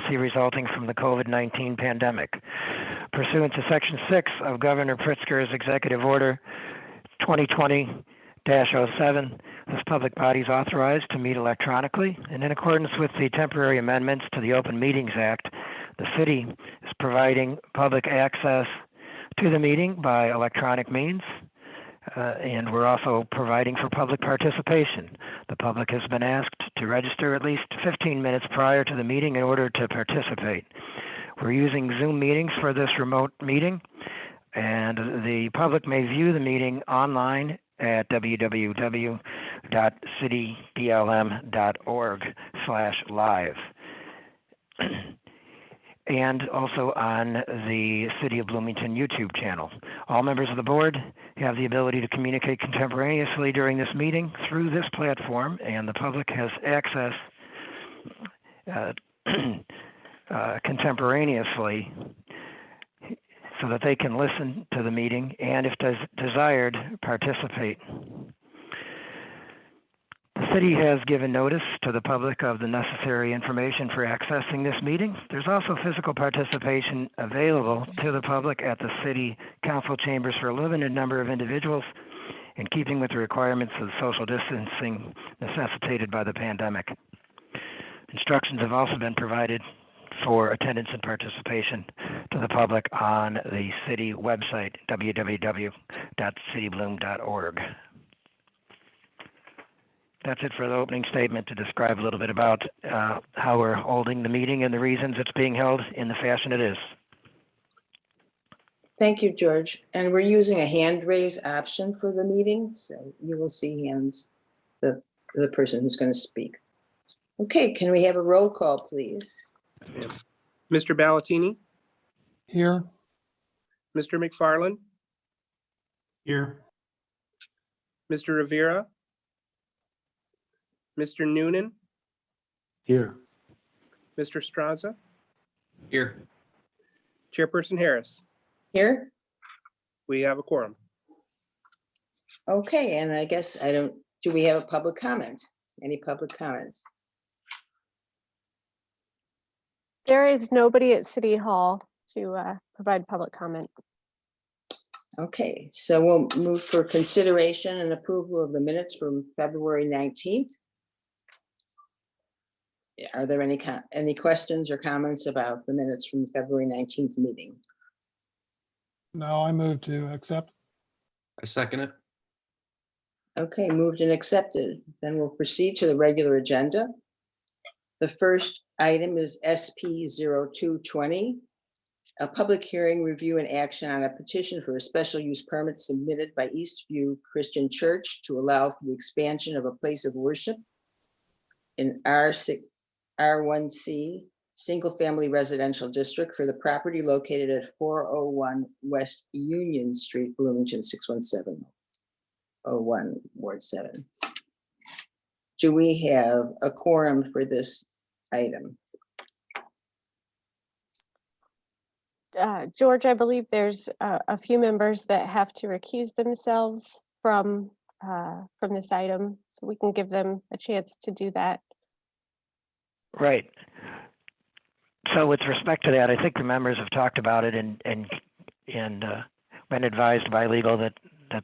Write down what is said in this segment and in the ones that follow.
emergency resulting from the COVID-19 pandemic. Pursuant to Section 6 of Governor Pritzker's Executive Order 2020-07, this public body is authorized to meet electronically, and in accordance with the temporary amendments to the Open Meetings Act, the city is providing public access to the meeting by electronic means, and we're also providing for public participation. The public has been asked to register at least 15 minutes prior to the meeting in order to participate. We're using Zoom meetings for this remote meeting, and the public may view the meeting online at www.cityblm.org/live. And also on the City of Bloomington YouTube channel. All members of the board have the ability to communicate contemporaneously during this meeting through this platform, and the public has access contemporaneously so that they can listen to the meeting and, if desired, participate. The city has given notice to the public of the necessary information for accessing this meeting. There's also physical participation available to the public at the city council chambers for a limited number of individuals, in keeping with the requirements of social distancing necessitated by the pandemic. Instructions have also been provided for attendance and participation to the public on the city website, www.citybloom.org. That's it for the opening statement, to describe a little bit about how we're holding the meeting and the reasons it's being held in the fashion it is. Thank you, George. And we're using a hand raise option for the meeting, so you will see hands, the person who's going to speak. Okay, can we have a roll call, please? Mr. Ballatini? Here. Mr. McFarland? Here. Mr. Rivera? Mr. Noonan? Here. Mr. Straza? Here. Chairperson Harris? Here? We have a quorum. Okay, and I guess do we have a public comment? Any public comments? There is nobody at City Hall to provide public comment. Okay, so we'll move for consideration and approval of the minutes from February 19th. Are there any questions or comments about the minutes from the February 19th meeting? No, I move to accept. I second it. Okay, moved and accepted. Then we'll proceed to the regular agenda. The first item is SP 0220, a public hearing, review, and action on a petition for a special use permit submitted by Eastview Christian Church to allow for the expansion of a place of worship in R1C single-family residential district for the property located at 401 West Union Street, Bloomington, 61701, Ward 7. Do we have a quorum for this item? George, I believe there's a few members that have to recuse themselves from this item, so we can give them a chance to do that. Right. So with respect to that, I think the members have talked about it and been advised by legal that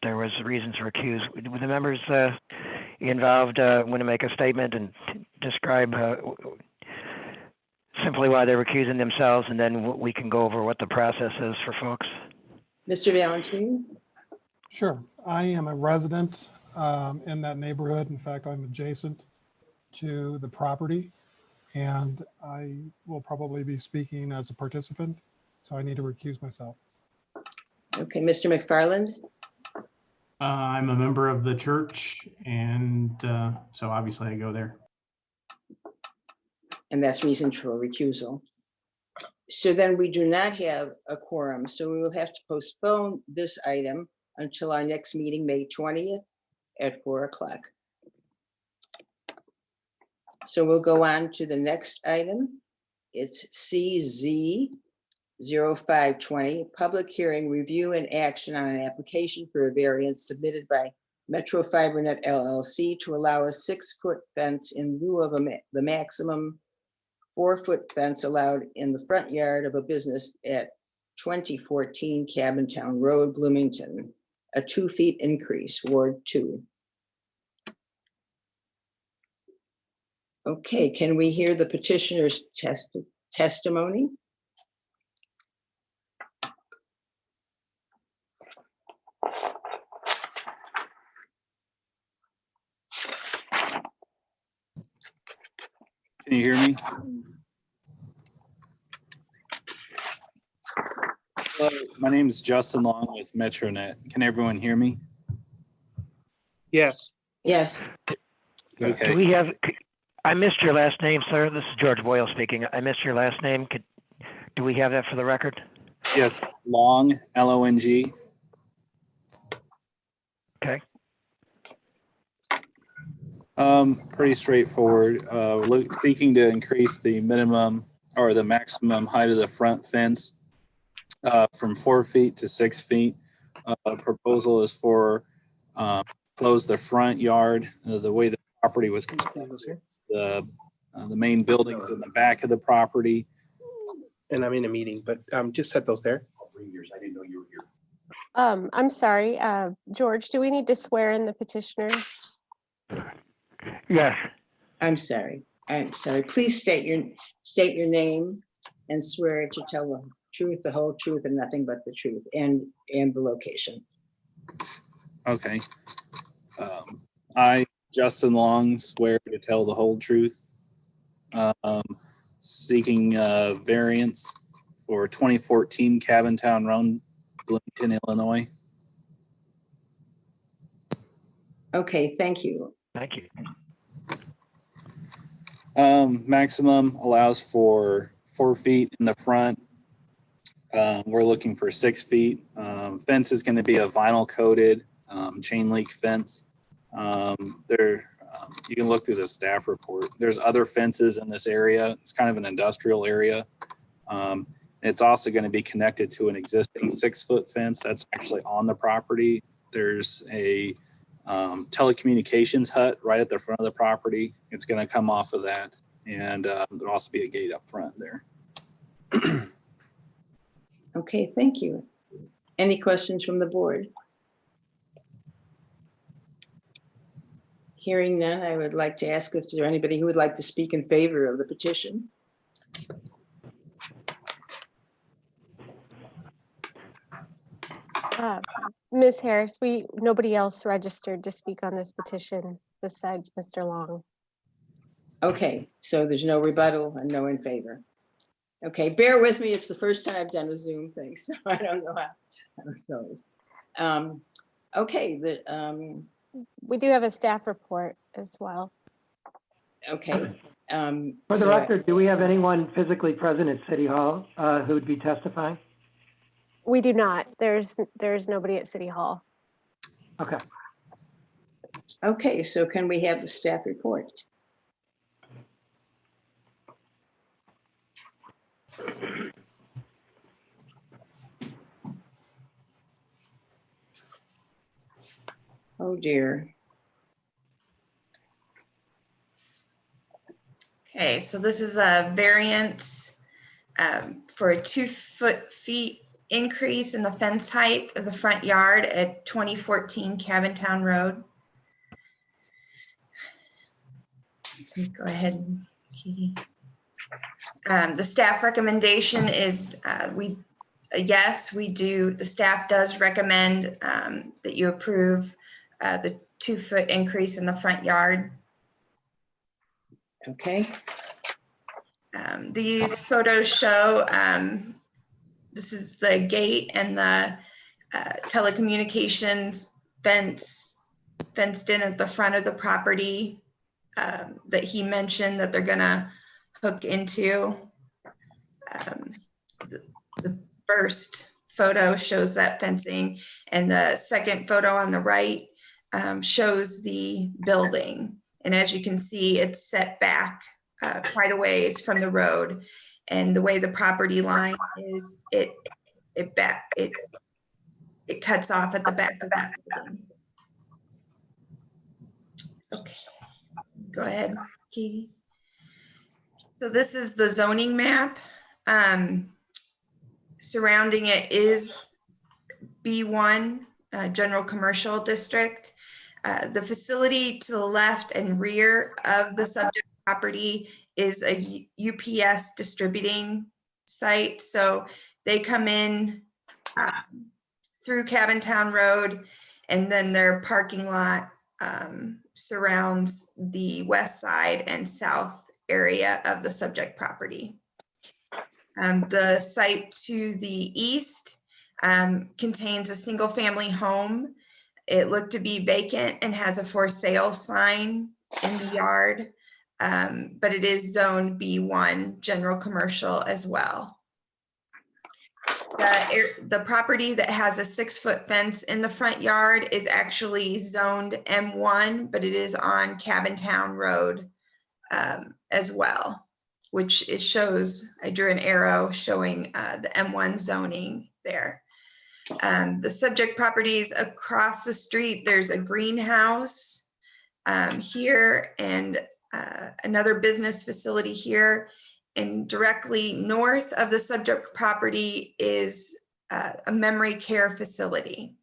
there was reasons to recuse. Would the members involved want to make a statement and describe simply why they're recusing themselves, and then we can go over what the process is for folks? Mr. Valentine? Sure. I am a resident in that neighborhood. In fact, I'm adjacent to the property, and I will probably be speaking as a participant, so I need to recuse myself. Okay, Mr. McFarland? I'm a member of the church, and so obviously I go there. And that's reason for recusal. So then we do not have a quorum, so we will have to postpone this item until our next meeting, May 20th at 4 o'clock. So we'll go on to the next item. It's CZ 0520, public hearing, review, and action on an application for a variance submitted by Metro Fibernet LLC to allow a 6-foot fence in lieu of the maximum 4-foot fence allowed in the front yard of a business at 2014 Cabin Town Road, Bloomington, a 2 feet increase, Ward 2. Okay, can we hear the petitioner's testimony? Can you hear me? Hello, my name is Justin Long with Metronet. Can everyone hear me? Yes. Yes. Do Okay. we have, I missed your last name, sir. This is George Boyle speaking. I missed your last name. Do we have that for the record? Yes, Long, L-O-N-G. Okay. Pretty straightforward. Seeking to increase the minimum or the maximum height of the front fence from 4 feet to 6 feet. Proposal is for close the front yard, the way the property was constructed. The main buildings in the back of the property. And I'm in a meeting, but just set those there. I'm sorry, George, do we need to swear in the petitioner? Yes. I'm sorry. Please state your name and swear to tell the truth, the whole truth, and nothing but the truth, and the location. Okay. I, Justin Long, swear to tell the whole truth. Seeking variance for 2014 Cabin Town Road, Bloomington, Illinois. Okay, thank you. Thank you. Maximum allows for 4 feet in the front. We're looking for 6 feet. Fence is going to be a vinyl coated chain link fence. You can look through the staff report. There's other fences in this area. It's kind of an industrial area. It's also going to be connected to an existing 6-foot fence that's actually on the property. There's a telecommunications hut right at the front of the property. It's going to come off of that. And there'll also be a gate up front there. Okay, thank you. Any questions from the board? Hearing none, I would like to ask if there's anybody who would like to speak in favor of the petition. Ms. Harris, nobody else registered to speak on this petition besides Mr. Long. Okay, so there's no rebuttal and no in favor. Okay, bear with me. It's the first time I've done a Zoom thing, so I don't know how it goes. Okay, We do have a staff report as well. okay. For the so record, do we have anyone physically present at City Hall who would be testifying? We do not. There's nobody at City Hall. Okay. Okay, so can we have the staff report? Oh dear. Okay, so this is a variance for a 2 feet increase in the fence height of the front yard at 2014 Cabin Town Road. Go ahead, Katie. The staff recommendation is yes, we do. The staff does recommend that you approve the 2 foot increase in the front yard. Okay. These photos show this is the gate and the telecommunications fenced in at the front of the property that he mentioned that they're gonna hook into. The first photo shows that fencing, and the second photo on the right shows the building. And as you can see, it's set back quite a ways from the road. And the way the property line is, it cuts off at the back of that building. Okay, go ahead, Katie. So this is the zoning map. Surrounding it is B1, General Commercial District. The facility to the left and rear of the subject property is a UPS distributing site. So they come in through Cabin Town Road, and then their parking lot surrounds the west side and south area of the subject property. The site to the east contains a single family home. It looked to be vacant and has a for sale sign in the yard, but it is zoned B1 general commercial as well. The property that has a 6-foot fence in the front yard is actually zoned M1, but it is on Cabin Town Road as well, which it shows, I drew an arrow showing the M1 zoning there. The subject properties across the street, there's a greenhouse here and another business facility here. And directly north of the subject property is a memory care facility.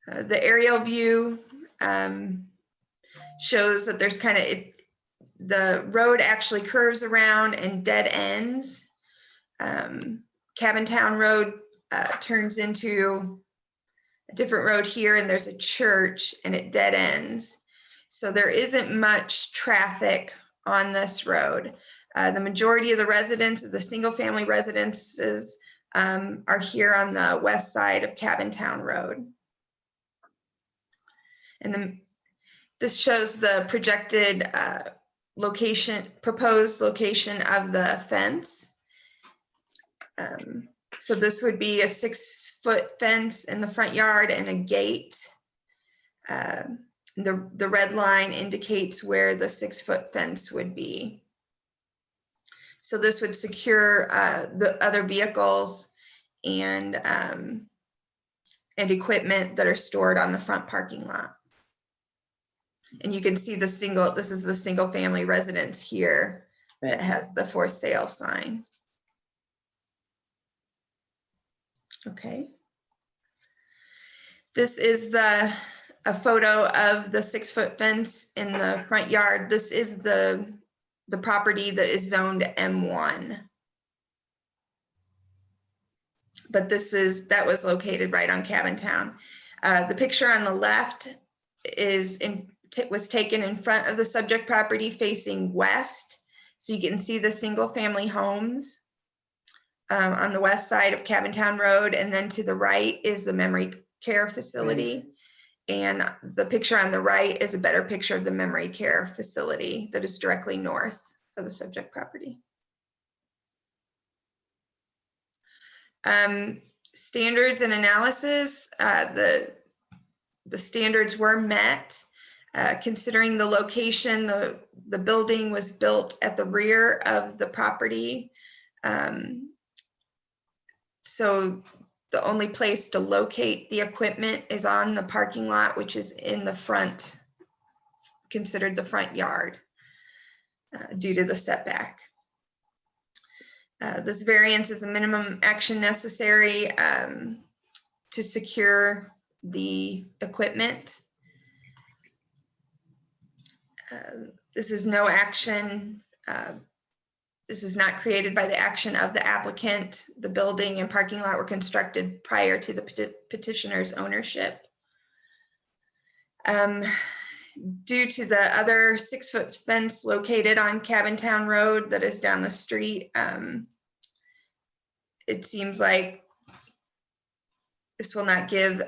The aerial view shows that there's kind of, the road actually curves around and dead ends. Cabin Town Road turns into a different road here, and there's a church and it dead ends. So there isn't much traffic on this road. The majority of the residents, the single family residences are here on the west side of Cabin Town Road. And then this shows the projected proposed location of the fence. So this would be a 6-foot fence in the front yard and a gate. The red line indicates where the 6-foot fence would be. So this would secure the other vehicles and equipment that are stored on the front parking lot. And you can see this is the single family residence here that has the for sale sign. Okay. This is a photo of the 6-foot fence in the front yard. This is the property that is zoned M1. But that was located right on Cabin Town. The picture on the left was taken in front of the subject property facing west. So you can see the single family homes on the west side of Cabin Town Road. And then to the right is the memory care facility. And the picture on the right is a better picture of the memory care facility that is directly north of the subject property. Standards and analysis, the standards were met. Considering the location, the building was built at the rear of the property. So the only place to locate the equipment is on the parking lot, which is in the front, considered the front yard due to the setback. This variance is the minimum action necessary to secure the equipment. This is no action. This is not created by the action of the applicant. The building and parking lot were constructed prior to the petitioner's ownership. Due to the other 6-foot fence located on Cabin Town Road that is down the street, it seems like this will not give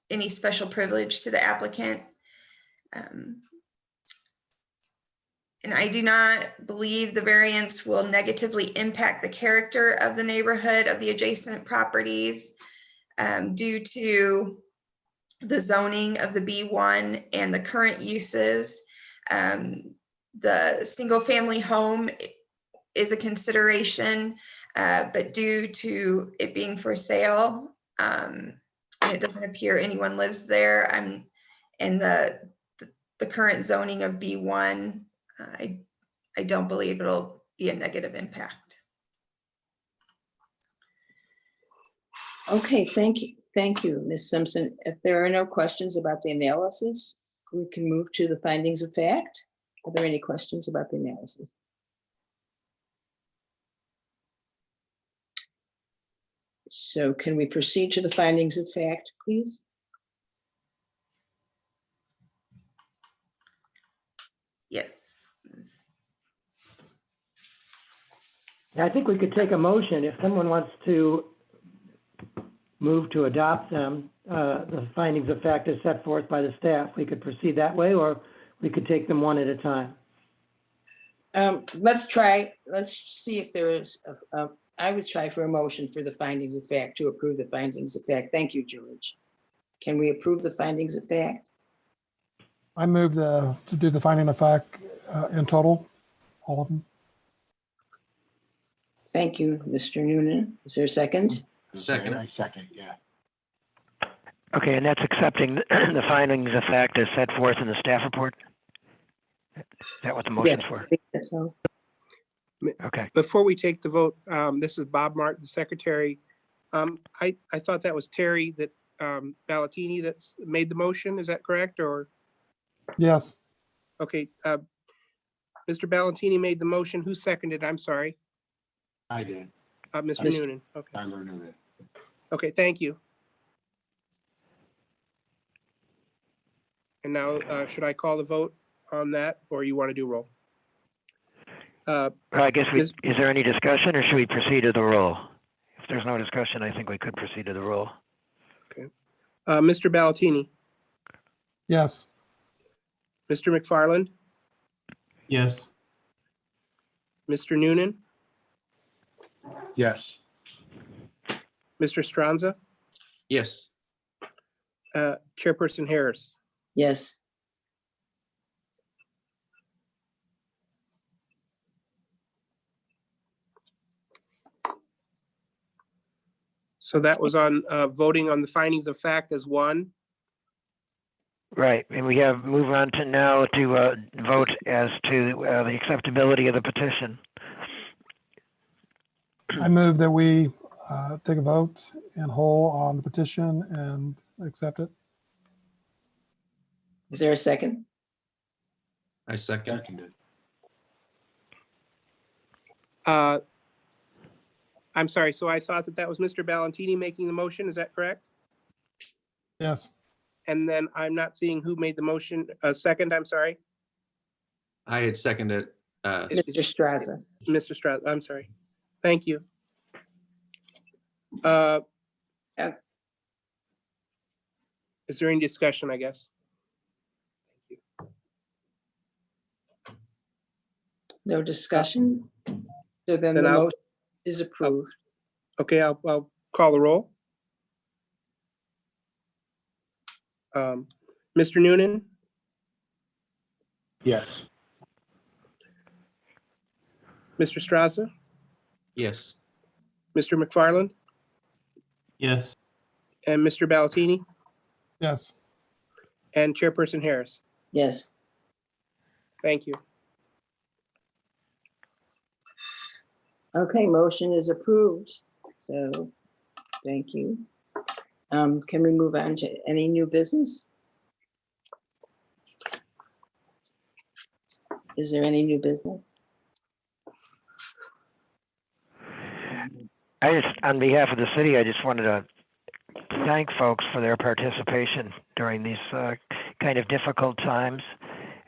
any special privilege to the applicant. And I do not believe the variance will negatively impact the character of the neighborhood of the adjacent properties due to the zoning of the B1 and the current uses. The single family home is a consideration, but due to it being for sale, and it doesn't appear anyone lives there, and the current zoning of B1, I don't believe it'll be a negative impact. Okay, thank you. Thank you, Ms. Simpson. If there are no questions about the analysis, we can move to the findings of fact. Are there any questions about the analysis? So can we proceed to the findings of fact, please? Yes. I think we could take a motion if someone wants to move to adopt them, the findings of fact as set forth by the staff. We could proceed that way, or we could take them one at a time. Let's see if there is, I would try for a motion for the findings of fact, to approve the findings of fact. Thank you, George. Can we approve the findings of fact? I move to do the finding of fact in total, all of them. Thank you, Mr. Noonan. Is there a second? Second. I second, yeah. Okay, and that's accepting the findings of fact as set forth in the staff report? Is that what the motion's Yes, for? I think that's all. Okay. Before we take the vote, this is Bob Mark, the secretary. I thought that was Terry that Ballatini that's made the motion. Is that correct? Or, Yes, okay, Mr. Ballatini made the motion. Who seconded? I'm sorry. I did. Mr. Mr. Noonan. Okay. Tyler knew that. Okay, thank you. And now, should I call the vote on that, or you want to do roll? I guess Ms. is there any discussion, or should we proceed to the roll? If there's no discussion, I think we could proceed to the roll. Mr. Ballatini, yes, Mr. McFarland, Yes. Mr. Noonan, Yes. Mr. Stranza, Yes. Chairperson Harris. Yes, So that was on voting on the findings of fact as one. Right, and we have move on to now to vote as to the acceptability of the petition. I move that we take a vote in whole on the petition and accept it. is there a second? I second. Seconded. I'm sorry, so I thought that was Mr. Ballatini making the motion. Is that correct? Yes, And then I'm not seeing who made the motion. Second, I'm sorry, I had seconded. Mr. Straza. Mr. Stroud. I'm sorry. Thank you. Is there any discussion, I guess? No discussion? So then Then the I'll- motion is approved. Okay, I'll call the roll. Mr. Noonan, Yes. Mr. Straza, Yes. Mr. McFarland, Yes. and Mr. Ballatini, yes, and Chairperson Harris. Yes, Thank you. okay, motion is approved. So, thank you. Can we move on to any new business? Is there any new business? I just, on behalf of the city, I just wanted to thank folks for their participation during these kind of difficult times.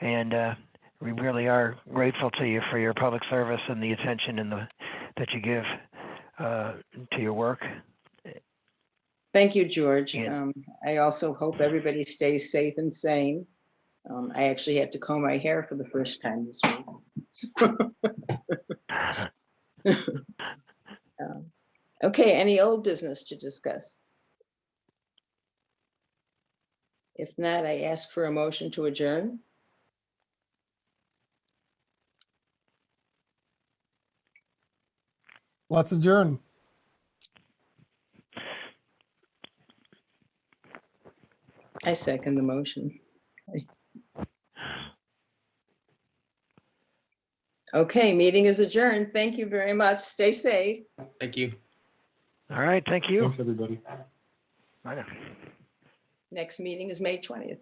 And we really are grateful to you for your public service and the attention and that you give to your work. Thank you, George. Yeah. I also hope everybody stays safe and sane. I actually had to comb my hair for the first time this week. Okay, any old business to discuss? If not, I ask for a motion to adjourn. let's adjourn. I second the motion. Okay, meeting is adjourned. Thank you very much. Stay safe. Thank you. All right, thank you. Thanks, everybody. Bye now. Next meeting is May 20th.